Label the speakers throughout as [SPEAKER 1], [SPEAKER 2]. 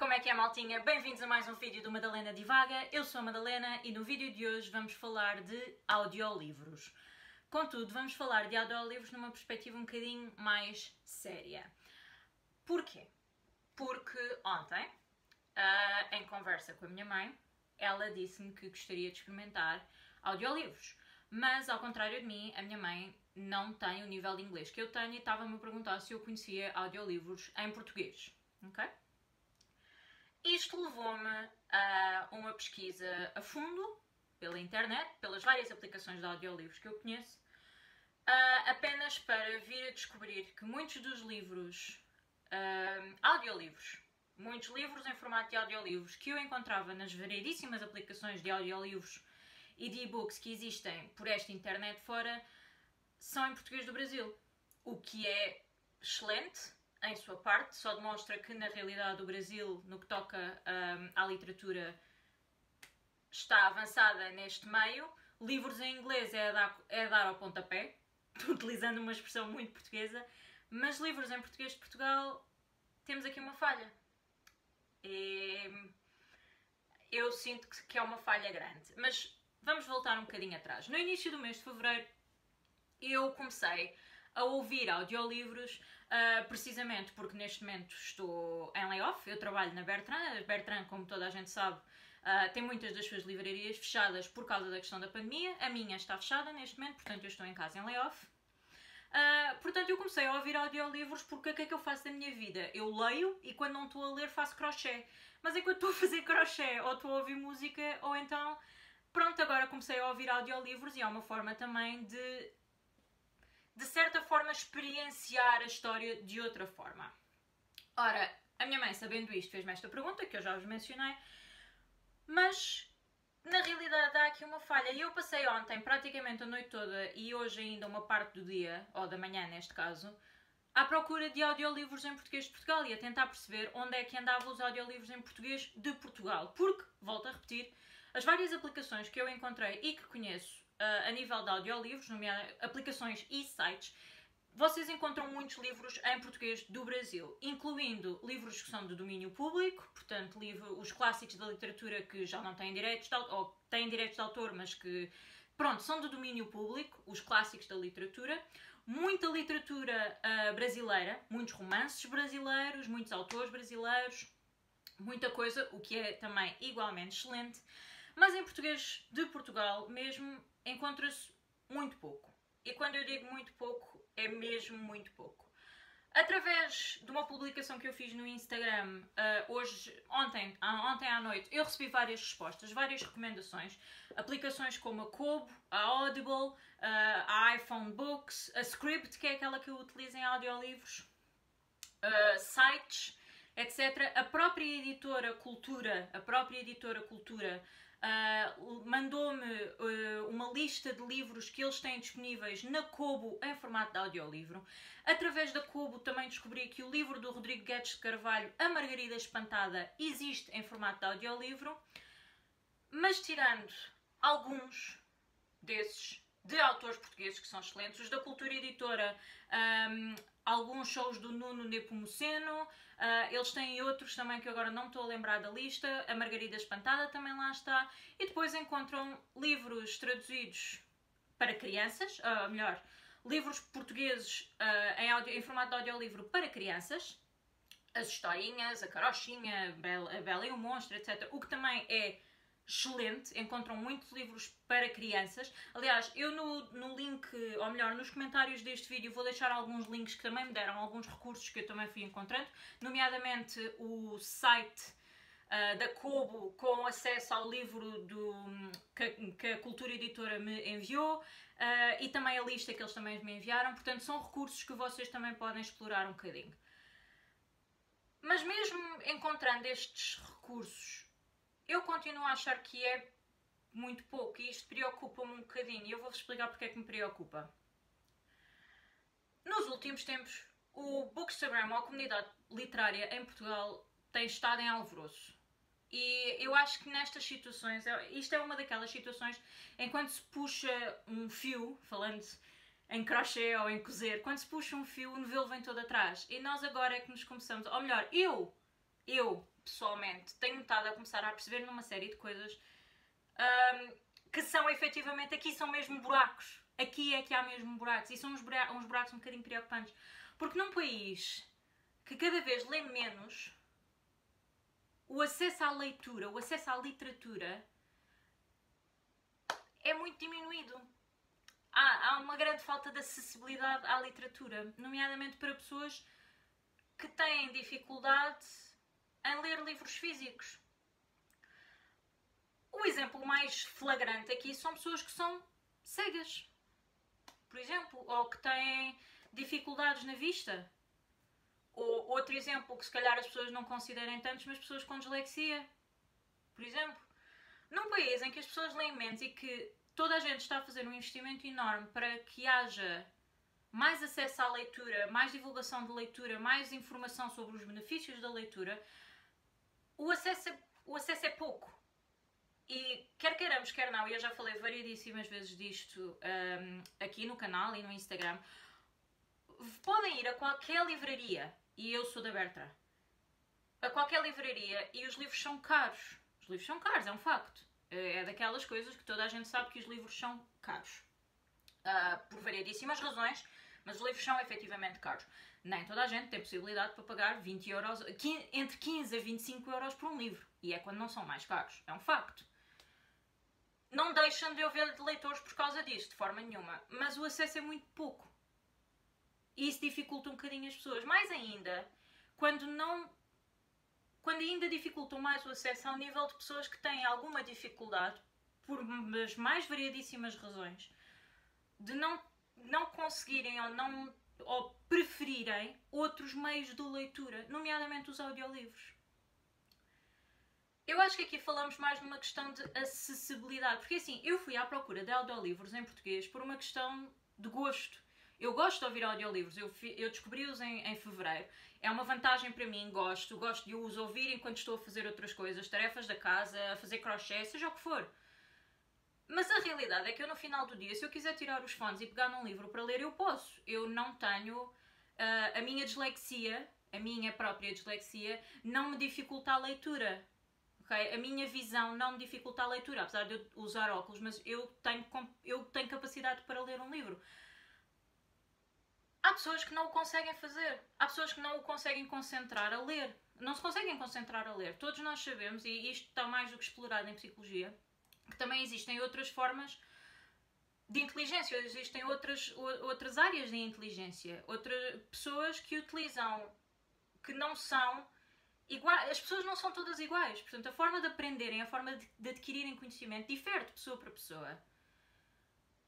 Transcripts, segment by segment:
[SPEAKER 1] Como é que é, maltinha? Bem-vindos a mais um vídeo do Madalena Divaga. Eu sou a Madalena e no vídeo de hoje vamos falar de audiolivros. Contudo, vamos falar de audiolivros numa perspectiva um bocadinho mais séria. Porquê? Porque ontem, em conversa com a minha mãe, ela disse-me que gostaria de experimentar audiolivros. Mas, ao contrário de mim, a minha mãe não tem o nível de inglês que eu tenho e estava-me a perguntar se eu conhecia audiolivros em português. Ok? Isto levou-me a uma pesquisa a fundo, pela internet, pelas várias aplicações de audiolivros que eu conheço, apenas para vir a descobrir que muitos dos livros, audiolivros, muitos livros em formato de audiolivros que eu encontrava nas variedíssimas aplicações de audiolivros e de e-books que existem por esta internet fora, são em português do Brasil. O que é excelente em sua parte, só demonstra que na realidade o Brasil, no que toca à literatura, está avançada neste meio. Livros em inglês é dar ao pontapé, utilizando uma expressão muito portuguesa, mas livros em português de Portugal, temos aqui uma falha. Eu sinto que é uma falha grande, mas vamos voltar um bocadinho atrás. No início do mês de fevereiro, eu comecei a ouvir audiolivros, precisamente porque neste momento estou em layoff. Eu trabalho na Bertrand. A Bertrand, como toda a gente sabe, tem muitas das suas livrarias fechadas por causa da questão da pandemia. A minha está fechada neste momento, portanto eu estou em casa em layoff. Portanto eu comecei a ouvir audiolivros porque o que é que eu faço da minha vida? Eu leio e quando não estou a ler faço crochê. Mas enquanto estou a fazer crochê ou estou a ouvir música ou então... Pronto, agora comecei a ouvir audiolivros e é uma forma também de certa forma, experienciar a história de outra forma. Ora, a minha mãe, sabendo isto, fez-me esta pergunta, que eu já vos mencionei, mas, na realidade, há aqui uma falha. E eu passei ontem, praticamente a noite toda, e hoje ainda uma parte do dia, ou da manhã neste caso, à procura de audiolivros em português de Portugal e a tentar perceber onde é que andavam os audiolivros em português de Portugal. Porque, volto a repetir, as várias aplicações que eu encontrei e que conheço a nível de audiolivros, nomeadamente aplicações e sites, vocês encontram muitos livros em português do Brasil, incluindo livros que são de domínio público, portanto, os clássicos da literatura que já não têm direitos de autor, ou têm direitos de autor, mas que, pronto, são de domínio público, os clássicos da literatura, muita literatura brasileira, muitos romances brasileiros, muitos autores brasileiros, muita coisa, o que é também igualmente excelente, mas em português de Portugal mesmo encontra-se muito pouco. E quando eu digo muito pouco, é mesmo muito pouco. Através de uma publicação que eu fiz no Instagram ontem à noite, eu recebi várias respostas, várias recomendações. Aplicações como a Kobo, a Audible, a iPhone Books, a Scribd, que é aquela que eu utilizo em audiolivros, sites, etc. A própria editora Cultura, mandou-me uma lista de livros que eles têm disponíveis na Kobo em formato de audiolivro. Através da Kobo também descobri que o livro do Rodrigo Guedes de Carvalho, A Margarida Espantada, existe em formato de audiolivro, mas tirando alguns desses de autores portugueses que são excelentes, os da Cultura Editora, alguns shows do Nuno Nepomuceno, eles têm outros também que agora não estou a lembrar da lista, a Margarida Espantada também lá está, e depois encontram livros traduzidos para crianças, melhor, livros portugueses em formato de audiolivro para crianças, as historinhas, a Carochinha, a Bela e o Monstro, etc., o que também é excelente, encontram muitos livros para crianças. Aliás, eu no link, ou melhor, nos comentários deste vídeo vou deixar alguns links que também me deram alguns recursos que eu também fui encontrando, nomeadamente o site da Kobo com acesso ao livro que a Cultura Editora me enviou e também a lista que eles também me enviaram, portanto são recursos que vocês também podem explorar um bocadinho. Mas mesmo encontrando estes recursos, eu continuo a achar que é muito pouco e isto preocupa-me um bocadinho e eu vou-vos explicar porque é que me preocupa. Nos últimos tempos, o Bookstagram, ou a comunidade literária em Portugal, tem estado em alvoroço. E eu acho que nestas situações, isto é uma daquelas situações em quando se puxa um fio, falando em crochê ou em cozer, quando se puxa um fio, o novelo vem todo atrás. E nós agora é que nos começamos, ou melhor, eu pessoalmente, tenho estado a começar a perceber numa série de coisas que são efetivamente, aqui são mesmo buracos. Aqui é que há mesmo buracos. E são uns buracos um bocadinho preocupantes. Porque num país que cada vez lê menos, o acesso à leitura, o acesso à literatura é muito diminuído. Há uma grande falta de acessibilidade à literatura, nomeadamente para pessoas que têm dificuldade em ler livros físicos. O exemplo mais flagrante aqui são pessoas que são cegas, por exemplo, ou que têm dificuldades na vista. Ou outro exemplo que se calhar as pessoas não considerem tantos, mas pessoas com dislexia, por exemplo. Num país em que as pessoas leem menos e que toda a gente está a fazer um investimento enorme para que haja mais acesso à leitura, mais divulgação de leitura, mais informação sobre os benefícios da leitura, o acesso é pouco. E quer queiramos, quer não, e eu já falei variedíssimas vezes disto aqui no canal e no Instagram, podem ir a qualquer livraria, e eu sou da Bertra, a qualquer livraria, e os livros são caros. Os livros são caros, é um facto. É daquelas coisas que toda a gente sabe que os livros são caros. Por variedíssimas razões, mas os livros são efetivamente caros. Nem toda a gente tem possibilidade para pagar 20 euros, entre 15 a 25 euros por um livro. E é quando não são mais caros. É um facto. Não deixam de haver leitores por causa disso, de forma nenhuma. Mas o acesso é muito pouco. E isso dificulta um bocadinho as pessoas. Mais ainda, quando ainda dificultam mais o acesso ao nível de pessoas que têm alguma dificuldade, por as mais variedíssimas razões, de não conseguirem ou preferirem outros meios de leitura, nomeadamente os audiolivros. Eu acho que aqui falamos mais numa questão de acessibilidade, porque assim, eu fui à procura de audiolivros em português por uma questão de gosto. Eu gosto de ouvir audiolivros, eu descobri-os em fevereiro. É uma vantagem para mim, gosto de os ouvir enquanto estou a fazer outras coisas, tarefas da casa, a fazer crochê, seja o que for. Mas a realidade é que eu no final do dia, se eu quiser tirar os fones e pegar num livro para ler, eu posso. Eu não tenho a minha dislexia, a minha própria dislexia, não me dificulta a leitura. Okay? A minha visão não me dificulta a leitura, apesar de eu usar óculos, mas eu tenho capacidade para ler um livro. Há pessoas que não o conseguem fazer. Há pessoas que não o conseguem concentrar a ler. Não se conseguem concentrar a ler. Todos nós sabemos, e isto está mais do que explorado em psicologia, que também existem outras formas de inteligência. Existem outras áreas de inteligência. Outras pessoas que utilizam, que não são iguais. As pessoas não são todas iguais. Portanto, a forma de aprenderem, a forma de adquirirem conhecimento difere de pessoa para pessoa.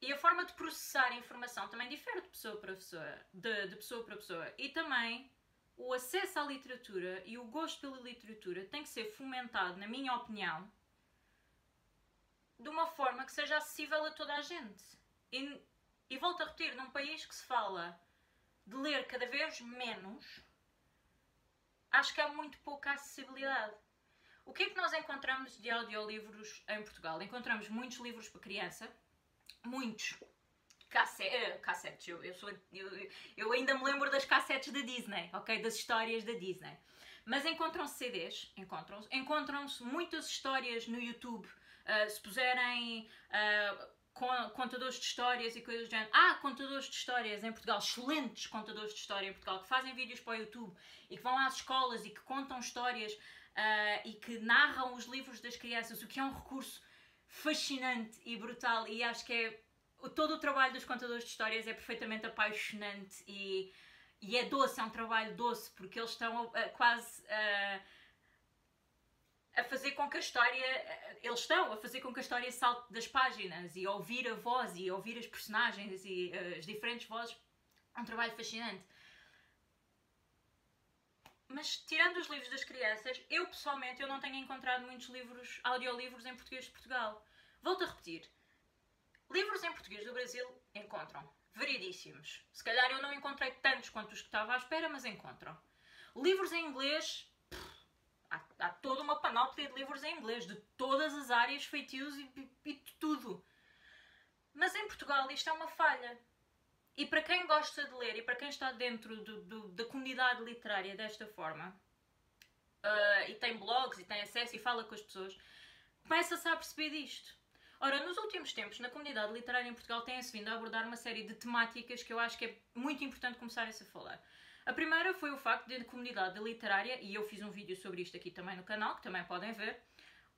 [SPEAKER 1] E a forma de processar a informação também difere de pessoa para pessoa, de pessoa para pessoa. E também o acesso à literatura e o gosto pela literatura tem que ser fomentado, na minha opinião, de uma forma que seja acessível a toda a gente. E volto a repetir, num país que se fala de ler cada vez menos, acho que há muito pouca acessibilidade. O que é que nós encontramos de audiolivros em Portugal? Encontramos muitos livros para criança, muitos cassetes. Eu ainda me lembro das cassetes da Disney, ok? Das histórias da Disney. Mas encontram-se CDs, encontram-se muitas histórias no YouTube. Se puserem contadores de histórias e coisas do género. Há contadores de histórias em Portugal, excelentes contadores de história em Portugal, que fazem vídeos para o YouTube e que vão às escolas e que contam histórias e que narram os livros das crianças, o que é um recurso fascinante e brutal, e acho que todo o trabalho dos contadores de histórias é perfeitamente apaixonante e é doce, é um trabalho doce, porque eles estão quase a fazer com que a história salte das páginas e ouvir a voz e ouvir as personagens e as diferentes vozes. É um trabalho fascinante. Mas tirando os livros das crianças, eu pessoalmente não tenho encontrado muitos audiolivros em português de Portugal. Volto a repetir. Livros em português do Brasil encontram. Variedíssimos. Se calhar eu não encontrei tantos quanto os que estava à espera, mas encontram. Livros em inglês, há toda uma panóplia de livros em inglês, de todas as áreas, feitios e de tudo. Mas em Portugal isto é uma falha. E para quem gosta de ler e para quem está dentro da comunidade literária desta forma, e tem blogs e tem acesso e fala com as pessoas, começa-se a perceber disto. Ora, nos últimos tempos, na comunidade literária em Portugal, tem-se vindo a abordar uma série de temáticas que eu acho que é muito importante começarem-se a falar. A primeira foi o facto de a comunidade literária, e eu fiz um vídeo sobre isto aqui também no canal, que também podem ver.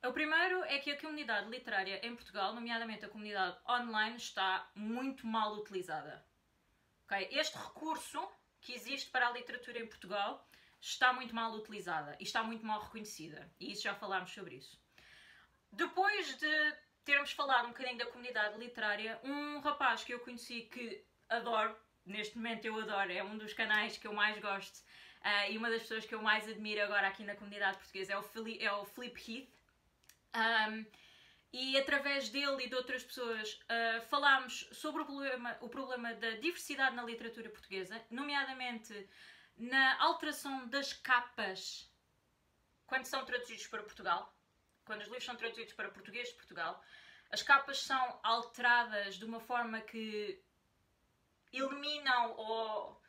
[SPEAKER 1] O primeiro é que a comunidade literária em Portugal, nomeadamente a comunidade online, está muito mal utilizada. Okay? Este recurso que existe para a literatura em Portugal está muito mal utilizada e está muito mal reconhecida. E isso já falámos sobre isso. Depois de termos falado um bocadinho da comunidade literária, um rapaz que eu conheci que adoro, neste momento eu adoro, é um dos canais que eu mais gosto e uma das pessoas que eu mais admiro agora aqui na comunidade portuguesa é o Filipe Heath. E através dele e de outras pessoas falámos sobre o problema da diversidade na literatura portuguesa, nomeadamente na alteração das capas quando são traduzidos para Portugal. Quando os livros são traduzidos para português de Portugal, as capas são alteradas de uma forma que eliminam ou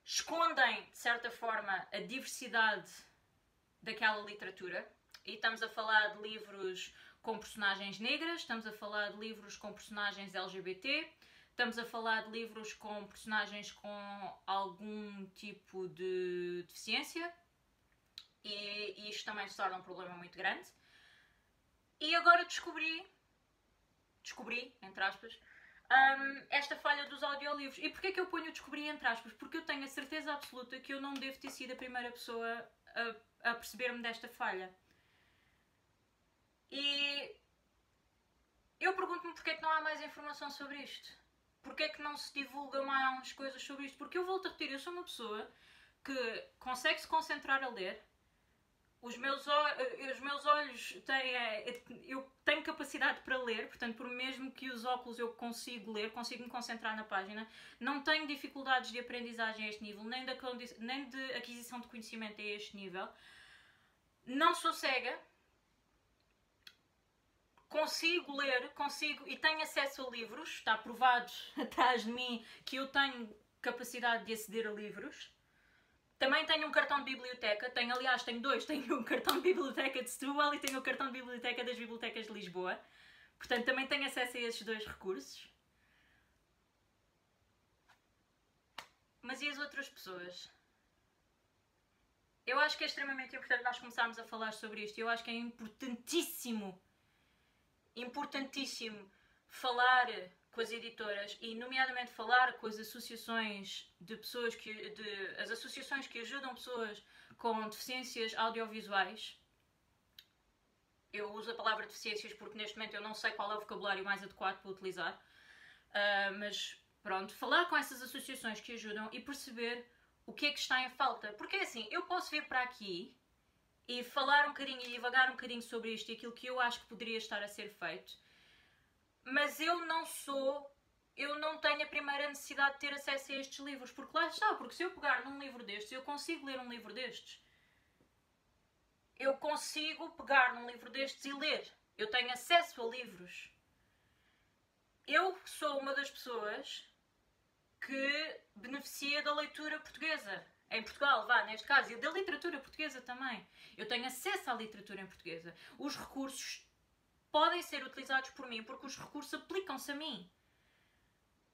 [SPEAKER 1] escondem, de certa forma, a diversidade daquela literatura. E estamos a falar de livros com personagens negras, estamos a falar de livros com personagens LGBT, estamos a falar de livros com personagens com algum tipo de deficiência. E isto também se torna um problema muito grande. E agora descobri, entre aspas, esta falha dos audiolivros. E porquê que eu ponho descobri entre aspas? Porque eu tenho a certeza absoluta que eu não devo ter sido a primeira pessoa a perceber-me desta falha. E eu pergunto-me porque é que não há mais informação sobre isto. Porque é que não se divulga mais coisas sobre isto? Porque eu volto a repetir, eu sou uma pessoa que consegue se concentrar a ler. Os meus olhos têm... Eu tenho capacidade para ler, portanto, por mesmo que os óculos eu consigo ler, consigo me concentrar na página. Não tenho dificuldades de aprendizagem a este nível, nem de aquisição de conhecimento a este nível. Não sou cega. Consigo ler, e tenho acesso a livros. Está provado atrás de mim que eu tenho capacidade de aceder a livros. Também tenho um cartão de biblioteca, tenho dois, tenho um cartão de biblioteca de Setúbal e tenho o cartão de biblioteca das bibliotecas de Lisboa. Portanto, também tenho acesso a esses dois recursos. Mas e as outras pessoas? Eu acho que é extremamente importante nós começarmos a falar sobre isto. Eu acho que é importantíssimo falar com as editoras e nomeadamente falar com as associações de pessoas as associações que ajudam pessoas com deficiências audiovisuais. Eu uso a palavra deficiências porque neste momento eu não sei qual é o vocabulário mais adequado para utilizar, mas pronto, falar com essas associações que ajudam e perceber o que é que está em falta. Porque é assim, eu posso vir para aqui e falar um bocadinho e divagar um bocadinho sobre isto e aquilo que eu acho que poderia estar a ser feito, mas eu não tenho a primeira necessidade de ter acesso a estes livros, porque lá está, porque se eu pegar num livro destes, eu consigo ler um livro destes. Eu consigo pegar num livro destes e ler. Eu tenho acesso a livros. Eu sou uma das pessoas que beneficia da leitura portuguesa. Em Portugal, neste caso, e da literatura portuguesa também. Eu tenho acesso à literatura em portuguesa. Os recursos podem ser utilizados por mim, porque os recursos aplicam-se a mim.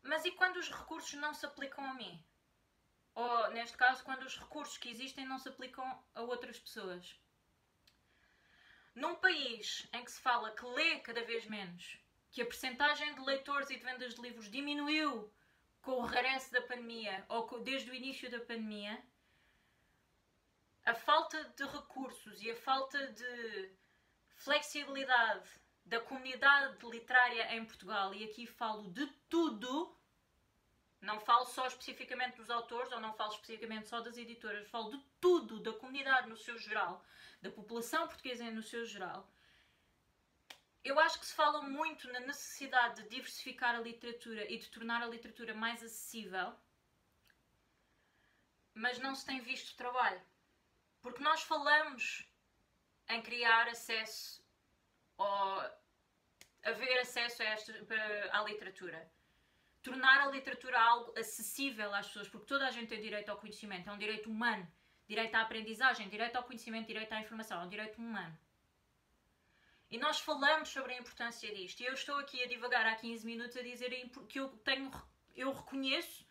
[SPEAKER 1] Mas e quando os recursos não se aplicam a mim? Ou, neste caso, quando os recursos que existem não se aplicam a outras pessoas? Num país em que se fala que lê cada vez menos, que a percentagem de leitores e de vendas de livros diminuiu com o regresso da pandemia, ou desde o início da pandemia, a falta de recursos e a falta de flexibilidade da comunidade literária em Portugal, e aqui falo de tudo, não falo só especificamente dos autores, ou não falo especificamente só das editoras, falo de tudo, da comunidade no seu geral, da população portuguesa no seu geral. Eu acho que se fala muito na necessidade de diversificar a literatura e de tornar a literatura mais acessível, mas não se tem visto trabalho. Porque nós falamos em criar acesso ou haver acesso à literatura. Tornar a literatura algo acessível às pessoas, porque toda a gente tem direito ao conhecimento, é um direito humano direito à aprendizagem, direito ao conhecimento, direito à informação, é um direito humano. E nós falamos sobre a importância disto. E eu estou aqui a divagar há 15 minutos a dizer que eu reconheço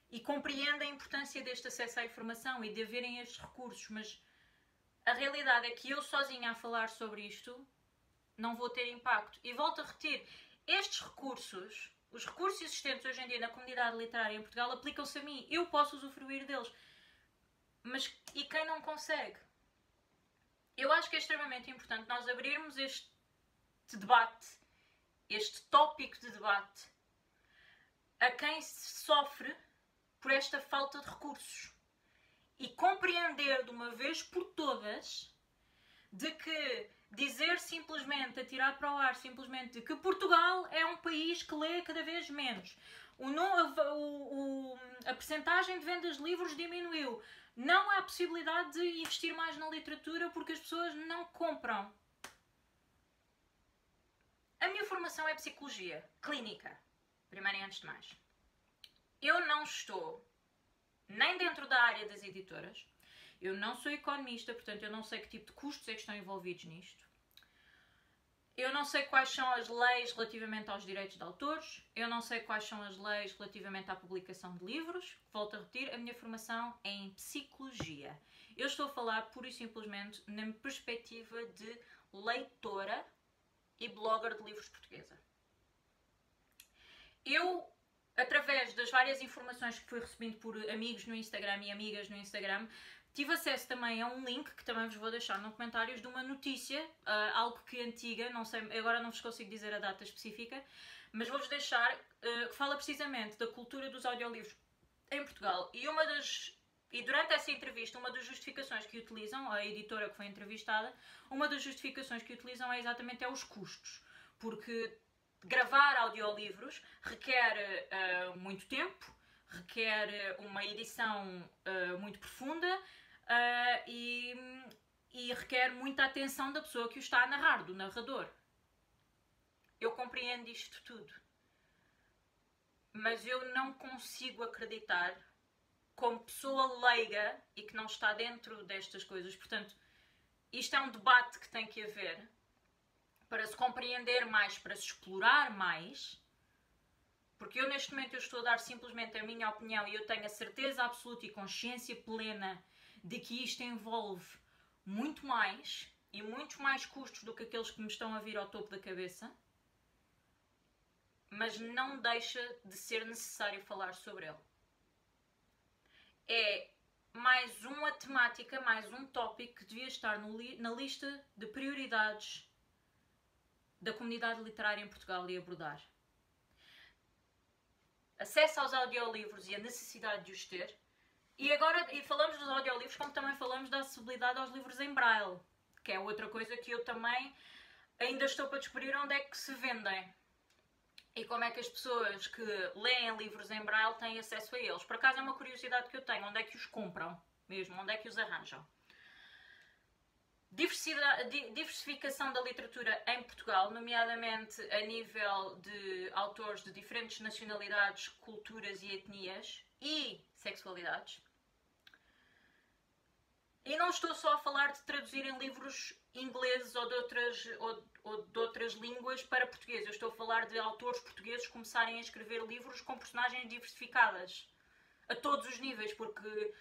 [SPEAKER 1] e compreendo a importância deste acesso à informação e de haverem estes recursos, mas a realidade é que eu sozinha a falar sobre isto não vou ter impacto. E volto a repetir, estes recursos, os recursos existentes hoje em dia na comunidade literária em Portugal, aplicam-se a mim. Eu posso usufruir deles. Mas e quem não consegue? Eu acho que é extremamente importante nós abrirmos este debate, este tópico de debate, a quem sofre por esta falta de recursos. E compreender de uma vez por todas de que dizer simplesmente, atirar para o ar simplesmente de que Portugal é um país que lê cada vez menos, a percentagem de vendas de livros diminuiu, não há possibilidade de investir mais na literatura porque as pessoas não compram. A minha formação é psicologia clínica, primeiro e antes de mais. Eu não estou nem dentro da área das editoras, eu não sou economista, portanto eu não sei que tipo de custos é que estão envolvidos nisto. Eu não sei quais são as leis relativamente aos direitos de autores, eu não sei quais são as leis relativamente à publicação de livros. Volto a repetir, a minha formação é em psicologia. Eu estou a falar pura e simplesmente na perspectiva de leitora e blogger de livros portuguesa. Eu, através das várias informações que fui recebendo por amigos no Instagram e amigas no Instagram, tive acesso também a um link, que também vos vou deixar nos comentários, de uma notícia, algo que é antiga, não sei, agora não vos consigo dizer a data específica, mas vou-vos deixar, que fala precisamente da cultura dos audiolivros em Portugal. E durante essa entrevista, uma das justificações que utilizam, a editora que foi entrevistada, uma das justificações que utilizam é exatamente os custos. Porque gravar audiolivros requer muito tempo, requer uma edição muito profunda e requer muita atenção da pessoa que o está a narrar, do narrador. Eu compreendo isto tudo. Mas eu não consigo acreditar, como pessoa leiga e que não está dentro destas coisas. Portanto, isto é um debate que tem que haver para se compreender mais, para se explorar mais. Porque eu neste momento eu estou a dar simplesmente a minha opinião e eu tenho a certeza absoluta e consciência plena de que isto envolve muito mais e muitos mais custos do que aqueles que me estão a vir ao topo da cabeça. Mas não deixa de ser necessário falar sobre ele. É mais uma temática, mais um tópico que devia estar na lista de prioridades da comunidade literária em Portugal e abordar. Acesso aos audiolivros e a necessidade de os ter. E falamos dos audiolivros como também falamos da acessibilidade aos livros em braille, que é outra coisa que eu também ainda estou para descobrir onde é que se vendem. E como é que as pessoas que leem livros em braille têm acesso a eles. Por acaso é uma curiosidade que eu tenho, onde é que os compram mesmo, onde é que os arranjam. Diversificação da literatura em Portugal, nomeadamente a nível de autores de diferentes nacionalidades, culturas e etnias e sexualidades. E não estou só a falar de traduzirem livros ingleses ou de outras línguas para português. Eu estou a falar de autores portugueses começarem a escrever livros com personagens diversificadas a todos os níveis, porque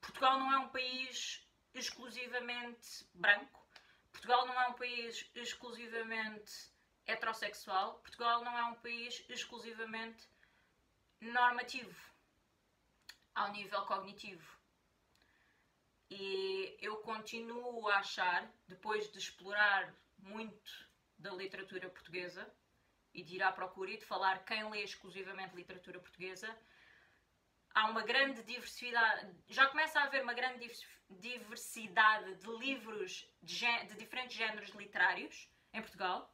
[SPEAKER 1] Portugal não é um país exclusivamente branco, Portugal não é um país exclusivamente heterossexual, Portugal não é um país exclusivamente normativo ao nível cognitivo. E eu continuo a achar, depois de explorar muito da literatura portuguesa e de ir à procura e de falar quem lê exclusivamente literatura portuguesa, há uma grande diversidade, já começa a haver uma grande diversidade de livros de diferentes géneros literários em Portugal.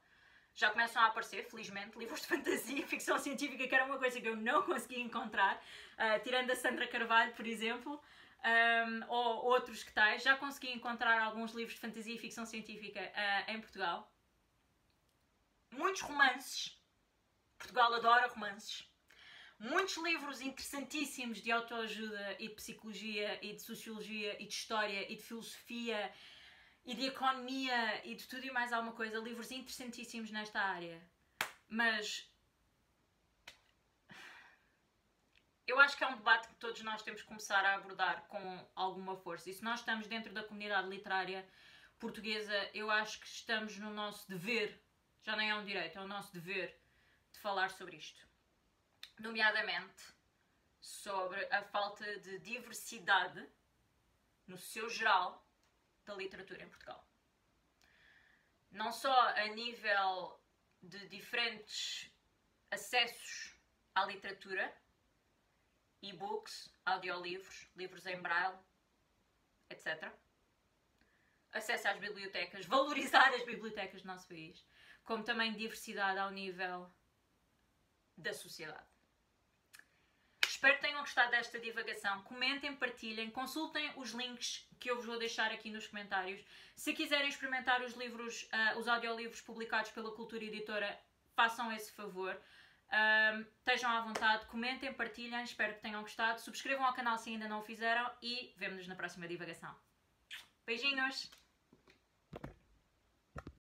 [SPEAKER 1] Já começam a aparecer, felizmente, livros de fantasia e ficção científica, que era uma coisa que eu não conseguia encontrar, tirando a Sandra Carvalho, por exemplo, ou outros que tais. Já consegui encontrar alguns livros de fantasia e ficção científica em Portugal. Muitos romances. Portugal adora romances. muitos livros interessantíssimos de autoajuda e de psicologia e de sociologia e de história e de filosofia e de economia e de tudo e mais alguma coisa, livros interessantíssimos nesta área. Mas eu acho que é um debate que todos nós temos que começar a abordar com alguma força. E se nós estamos dentro da comunidade literária portuguesa, eu acho que estamos no nosso dever, já nem é um direito, é o nosso dever de falar sobre isto. Nomeadamente sobre a falta de diversidade, no seu geral, da literatura em Portugal. Não só a nível de diferentes acessos à literatura, e-books, audiolivros, livros em braille, etc. Acesso às bibliotecas, valorizar as bibliotecas do nosso país, como também diversidade ao nível da sociedade. Espero que tenham gostado desta divagação. Comentem, partilhem, consultem os links que eu vos vou deixar aqui nos comentários. Se quiserem experimentar os livros, os audiolivros publicados pela Cultura Editora, façam esse favor. Estejam à vontade, comentem, partilhem, espero que tenham gostado. Subscrevam ao canal se ainda não o fizeram e vemo-nos na próxima divagação. Beijinhos!